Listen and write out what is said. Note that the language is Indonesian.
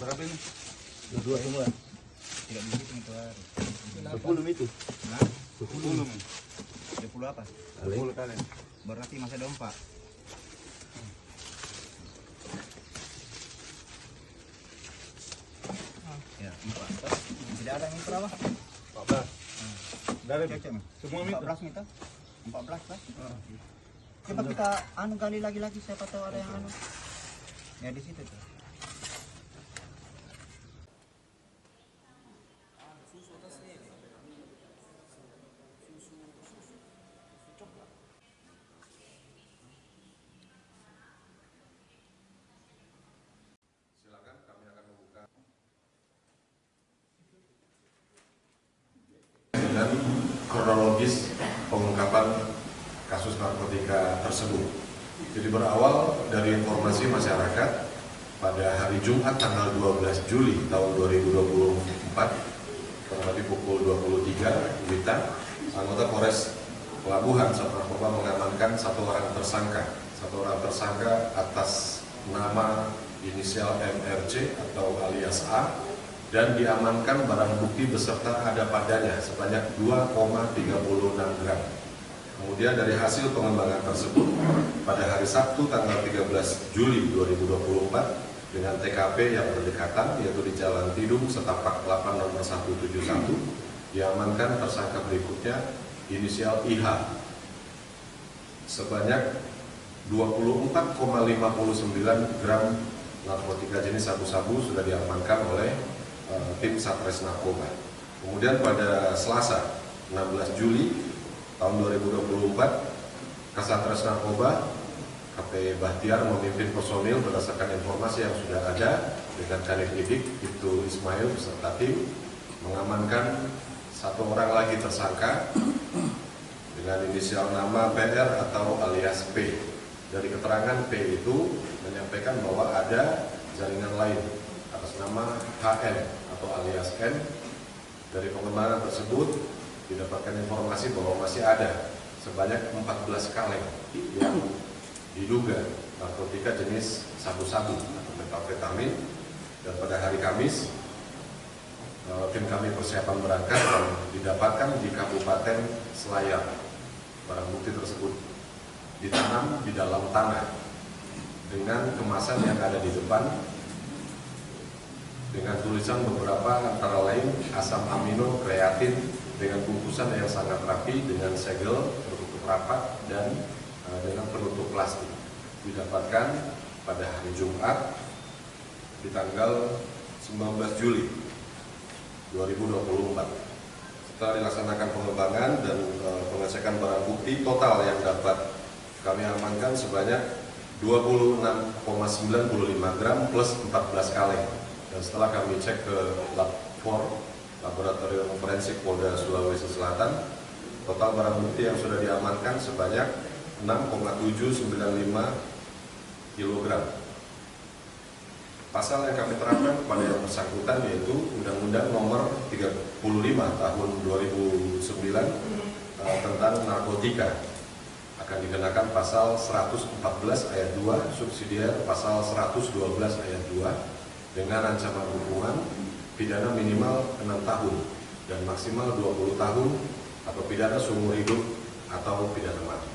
Berapa ini? Dua semua. 3 biji pengeluar. 10 itu. Nah, 10 men. 10 apa? 10 kali. Berarti masih ada 4. Ya, 4. Tidak ada yang berapa? 14. Dari Cek, semua itu. 14 meter. 14 kan? Coba kita gali lagi siapa tahu ada yang ya di situ tuh. Silakan, kami akan membuka dengan kronologis pengungkapan kasus narkotika tersebut. Jadi berawal dari informasi masyarakat pada hari Jumat tanggal 12 Juli tahun 2024 kurang lebih pukul 23 WITA, anggota Polres Pelabuhan Satu Narkoba mengamankan satu orang tersangka atas nama inisial MRC atau alias A, dan diamankan barang bukti beserta ada padanya sebanyak 2,36 gram. Kemudian dari hasil pengembangan tersebut, pada hari Sabtu tanggal 13 Juli 2024 dengan TKP yang berdekatan, yaitu di Jalan Tidung, Setapak 8 nomor 171, diamankan tersangka berikutnya inisial IH sebanyak 24,59 gram narkotika jenis sabu-sabu sudah diamankan oleh tim Satres Narkoba. Kemudian pada Selasa 16 Juli tahun 2024, Kasatres Narkoba KP Bahtiar memimpin personil berdasarkan informasi yang sudah ada dengan Kanit Idik Ibtu Ismail beserta tim mengamankan satu orang lagi tersangka dengan inisial nama PR atau alias P. Dari keterangan P itu menyampaikan bahwa ada jaringan lain atas nama HN atau alias N. Dari pengembangan tersebut didapatkan informasi bahwa masih ada sebanyak 14 kaleng yang diduga narkotika jenis sabu-sabu atau metamfetamin, dan pada hari Kamis tim kami persiapan berangkat dan didapatkan di Kabupaten Selayar. Barang bukti tersebut ditanam di dalam tanah dengan kemasan yang ada di depan dengan tulisan beberapa antara lain asam amino kreatin dengan bungkusan yang sangat rapi dengan segel tertutup rapat dan dengan penutup plastik. Didapatkan pada hari Jumat di tanggal 19 Juli 2024. Setelah dilaksanakan pengembangan dan pengecekan barang bukti, total yang dapat kami amankan sebanyak 26,95 gram plus 14 kaleng. Dan setelah kami cek ke Lab 4 Laboratorium Forensik Polda Sulawesi Selatan, total barang bukti yang sudah diamankan sebanyak 6,795 kg. Pasal yang kami terapkan kepada yang bersangkutan yaitu Undang-Undang Nomor 35 Tahun 2009 tentang narkotika, akan dikenakan pasal 114 ayat 2 subsidiar pasal 112 ayat 2 dengan ancaman hukuman pidana minimal 6 tahun dan maksimal 20 tahun atau pidana seumur hidup atau pidana mati.